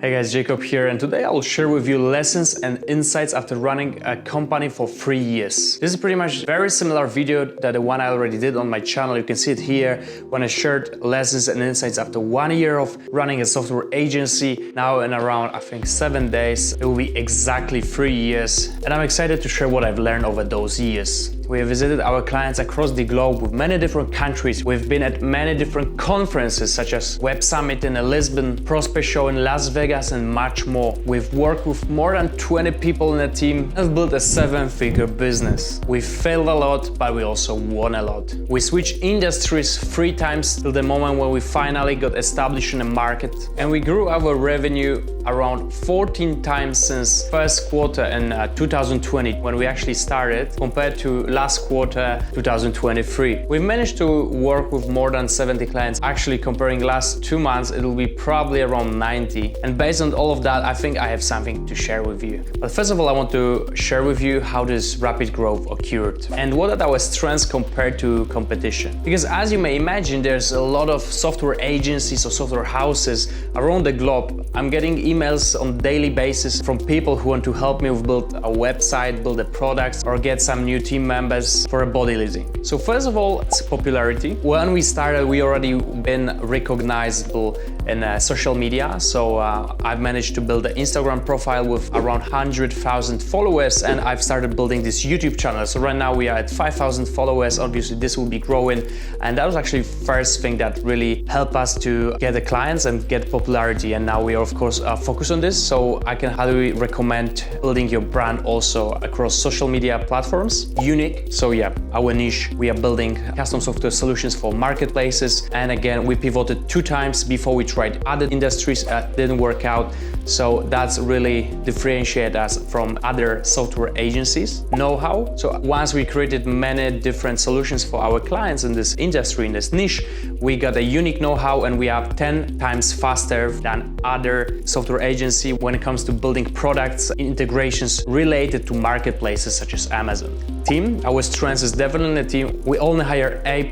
Hey guys, Jacob here, and today I will share with you lessons and insights after running a company for 3 years. This is pretty much a very similar video that the one I already did on my channel. You can see it here when I shared lessons and insights after 1 year of running a software agency. Now in around, I think, 7 days, it will be exactly 3 years. And I'm excited to share what I've learned over those years. We have visited our clients across the globe with many different countries. We've been at many different conferences such as Web Summit in Lisbon, Prosper Show in Las Vegas, and much more. We've worked with more than 20 people in the team and built a 7-figure business. We failed a lot, but we also won a lot. We switched industries 3 times till the moment when we finally got established in the market. And we grew our revenue around 14 times since first quarter in 2020 when we actually started compared to last quarter 2023. We've managed to work with more than 70 clients. Actually, comparing last 2 months, it will be probably around 90. And based on all of that, I think I have something to share with you. But first of all, I want to share with you how this rapid growth occurred and what are our strengths compared to competition. Because as you may imagine, there's a lot of software agencies or software houses around the globe. I'm getting emails on a daily basis from people who want to help me with build a website, build a product, or get some new team members for a body leasing. So first of all, it's popularity. When we started, we already been recognizable in social media. So I've managed to build an Instagram profile with around 100,000 followers, and I've started building this YouTube channel. So right now we are at 5,000 followers. Obviously this will be growing, and that was actually first thing that really helped us to get the clients and get popularity. And now we are of course focused on this. So I can highly recommend building your brand also across social media platforms. Unique. So yeah, our niche, we are building custom software solutions for marketplaces. And again, we pivoted 2 times before we tried other industries, didn't work out. So that's really differentiate us from other software agencies. Know-how. So once we created many different solutions for our clients in this industry, in this niche, we got a unique know-how, and we are 10 times faster than other software agency when it comes to building products, integrations related to marketplaces such as Amazon. Team, our strength is definitely the team. We only hire A+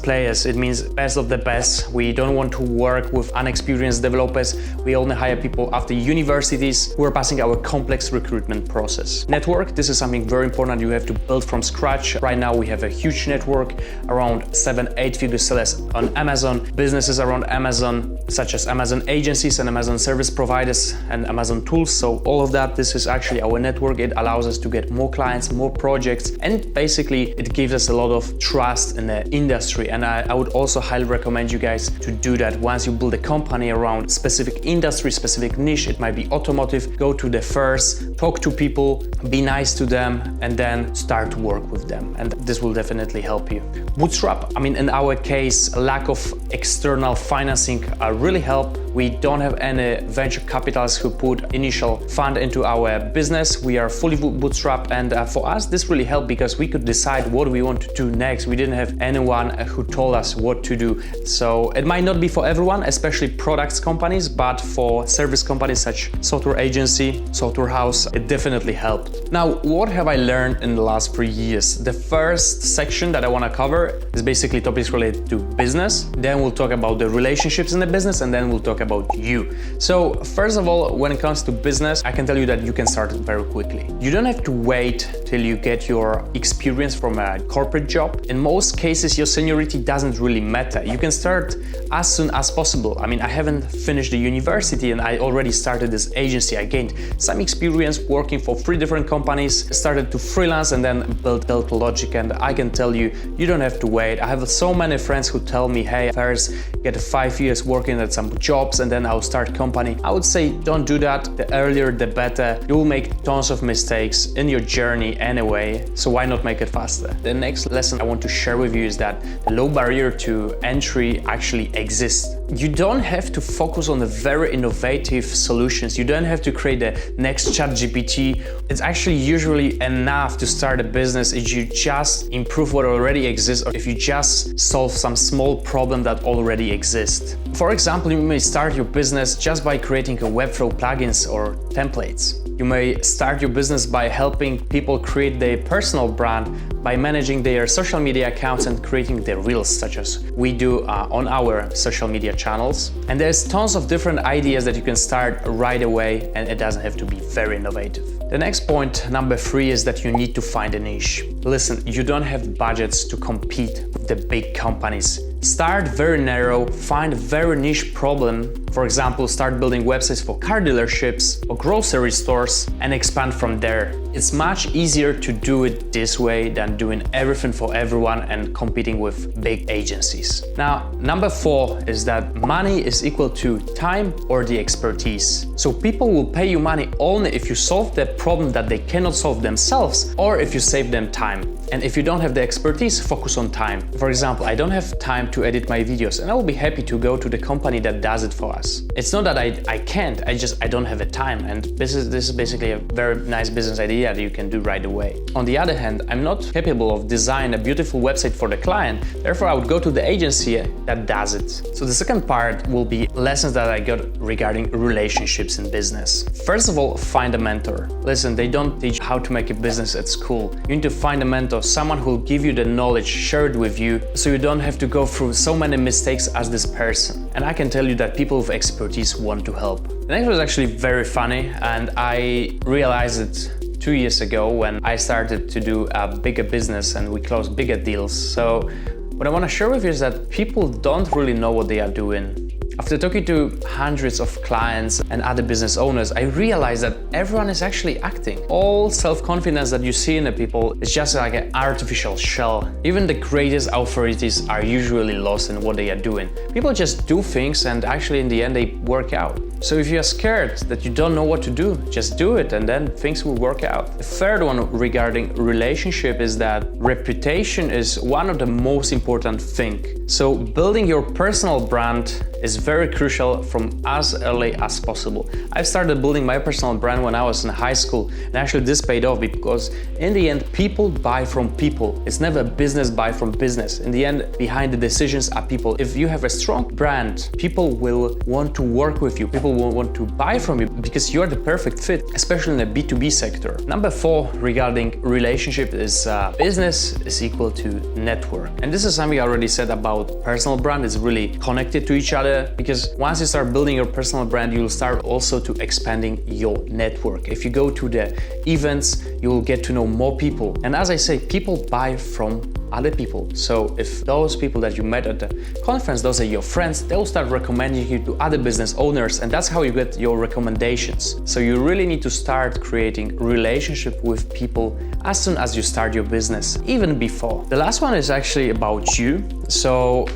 players. It means best of the best. We don't want to work with unexperienced developers. We only hire people after universities who are passing our complex recruitment process. Network, this is something very important you have to build from scratch. Right now we have a huge network, around 7-8 figure sellers on Amazon, businesses around Amazon, such as Amazon agencies and Amazon service providers and Amazon tools. So all of that, this is actually our network. It allows us to get more clients, more projects, and basically it gives us a lot of trust in the industry. And I would also highly recommend you guys to do that. Once you build a company around specific industry, specific niche, it might be automotive, go to the first, talk to people, be nice to them, and then start to work with them. And this will definitely help you. Bootstrap, I mean, in our case, lack of external financing really helped. We don't have any venture capitalists who put initial fund into our business. We are fully bootstrapped, and for us, this really helped because we could decide what we want to do next. We didn't have anyone who told us what to do. So it might not be for everyone, especially products companies, but for service companies such software agency, software house, it definitely helped. Now, what have I learned in the last 3 years? The first section that I want to cover is basically topics related to business. Then we'll talk about the relationships in the business, and then we'll talk about you. So first of all, when it comes to business, I can tell you that you can start very quickly. You don't have to wait till you get your experience from a corporate job. In most cases, your seniority doesn't really matter. You can start as soon as possible. I mean, I haven't finished the university and I already started this agency. I gained some experience working for 3 different companies, started to freelance, and then built Logic. And I can tell you, you don't have to wait. I have so many friends who tell me, hey, first get 5 years working at some jobs and then I'll start company. I would say don't do that. The earlier, the better. You will make tons of mistakes in your journey anyway, so why not make it faster? The next lesson I want to share with you is that the low barrier to entry actually exists. You don't have to focus on the very innovative solutions. You don't have to create the next ChatGPT. It's actually usually enough to start a business if you just improve what already exists, or if you just solve some small problem that already exists. For example, you may start your business just by creating a Webflow plugins or templates. You may start your business by helping people create their personal brand, by managing their social media accounts and creating their reels, such as we do on our social media channels. And there's tons of different ideas that you can start right away, and it doesn't have to be very innovative. The next point, number 3, is that you need to find a niche. Listen, you don't have budgets to compete with the big companies. Start very narrow, find a very niche problem. For example, start building websites for car dealerships or grocery stores and expand from there. It's much easier to do it this way than doing everything for everyone and competing with big agencies. Now, number 4 is that money is equal to time or the expertise. So people will pay you money only if you solve the problem that they cannot solve themselves or if you save them time. And if you don't have the expertise, focus on time. For example, I don't have time to edit my videos, and I will be happy to go to the company that does it for us. It's not that I can't, I don't have the time, and this is basically a very nice business idea that you can do right away. On the other hand, I'm not capable of designing a beautiful website for the client, therefore I would go to the agency that does it. So the second part will be lessons that I got regarding relationships in business. First of all, find a mentor. Listen, they don't teach how to make a business at school. You need to find a mentor, someone who will give you the knowledge, share it with you, so you don't have to go through so many mistakes as this person. And I can tell you that people with expertise want to help. The next was actually very funny, and I realized it 2 years ago when I started to do a bigger business and we closed bigger deals. So what I want to share with you is that people don't really know what they are doing. After talking to hundreds of clients and other business owners, I realized that everyone is actually acting. All self-confidence that you see in the people is just like an artificial shell. Even the greatest authorities are usually lost in what they are doing. People just do things and actually in the end they work out. So if you're scared that you don't know what to do, just do it and then things will work out. The third one regarding relationship is that reputation is one of the most important things. So building your personal brand is very crucial from as early as possible. I started building my personal brand when I was in high school, and actually this paid off because in the end people buy from people. It's never business buy from business. In the end, behind the decisions are people. If you have a strong brand, people will want to work with you. People will want to buy from you because you're the perfect fit, especially in the B2B sector. Number 4 regarding relationship is business is equal to network. And this is something I already said about personal brand. It's really connected to each other because once you start building your personal brand, you'll start also to expanding your network. If you go to the events, you will get to know more people. And as I say, people buy from other people. So if those people that you met at the conference, those are your friends, they will start recommending you to other business owners, and that's how you get your recommendations. So you really need to start creating relationship with people as soon as you start your business, even before. The last one is actually about you. So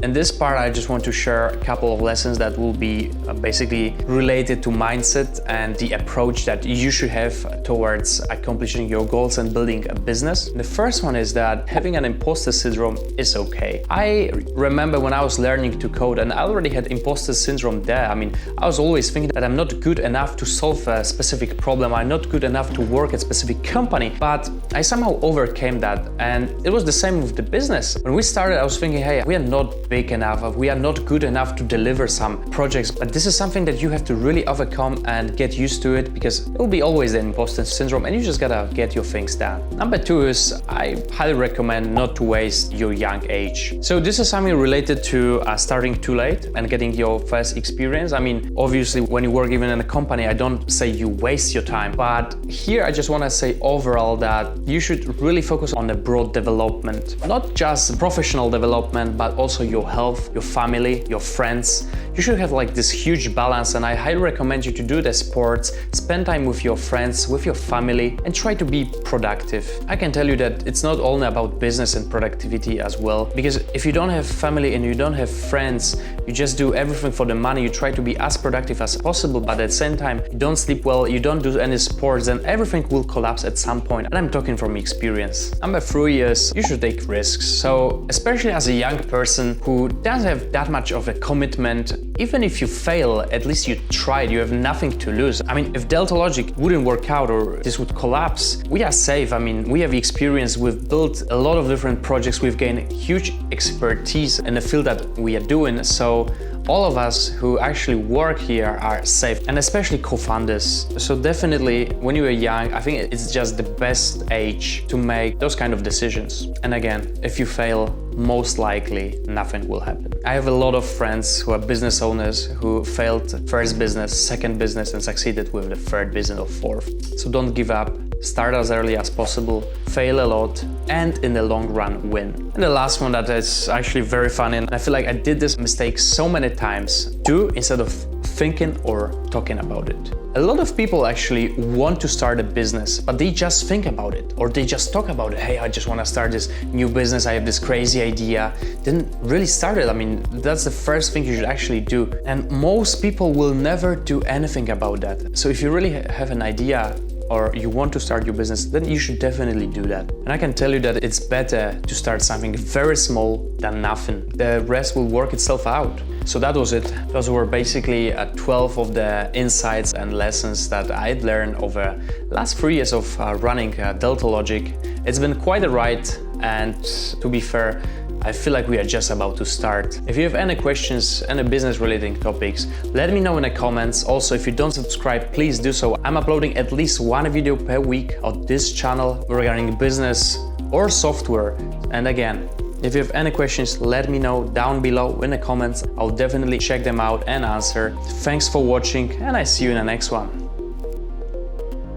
in this part, I just want to share a couple of lessons that will be basically related to mindset and the approach that you should have towards accomplishing your goals and building a business. The first one is that having an imposter syndrome is okay. I remember when I was learning to code and I already had imposter syndrome there. I mean, I was always thinking that I'm not good enough to solve a specific problem. I'm not good enough to work at a specific company, but I somehow overcame that. And it was the same with the business. When we started, I was thinking, hey, we are not big enough, we are not good enough to deliver some projects, but this is something that you have to really overcome and get used to it because it will be always the imposter syndrome and you just gotta get your things done. Number 2 is I highly recommend not to waste your young age. So this is something related to starting too late and getting your first experience. I mean, obviously when you work even in a company, I don't say you waste your time, but here I just want to say overall that you should really focus on the broad development, not just professional development, but also your health, your family, your friends. You should have like this huge balance, and I highly recommend you to do the sports, spend time with your friends, with your family, and try to be productive. I can tell you that it's not only about business and productivity as well, because if you don't have family and you don't have friends, you just do everything for the money, you try to be as productive as possible, but at the same time, you don't sleep well, you don't do any sports, then everything will collapse at some point, and I'm talking from experience. Number 3 is you should take risks. So especially as a young person who doesn't have that much of a commitment, even if you fail, at least you tried, you have nothing to lose. I mean, if Delta Logic wouldn't work out or this would collapse, we are safe. I mean, we have experience, we've built a lot of different projects, we've gained huge expertise in the field that we are doing. So all of us who actually work here are safe, and especially co-founders. So definitely when you are young, I think it's just the best age to make those kind of decisions. And again, if you fail, most likely nothing will happen. I have a lot of friends who are business owners who failed first business, second business, and succeeded with the third business or fourth. So don't give up. Start as early as possible, fail a lot, and in the long run, win. And the last one that is actually very funny, and I feel like I did this mistake so many times, do instead of thinking or talking about it. A lot of people actually want to start a business, but they just think about it, or they just talk about it. Hey, I just want to start this new business. I have this crazy idea. Didn't really start it. I mean, that's the first thing you should actually do. And most people will never do anything about that. So if you really have an idea, or you want to start your business, then you should definitely do that. And I can tell you that it's better to start something very small than nothing. The rest will work itself out. So that was it. Those were basically 12 of the insights and lessons that I'd learned over the last 3 years of running Delta Logic. It's been quite a ride, and to be fair, I feel like we are just about to start. If you have any questions, any business related topics, let me know in the comments. Also, if you don't subscribe, please do so. I'm uploading at least one video per week on this channel regarding business or software. And again, if you have any questions, let me know down below in the comments. I'll definitely check them out and answer. Thanks for watching, and I see you in the next one.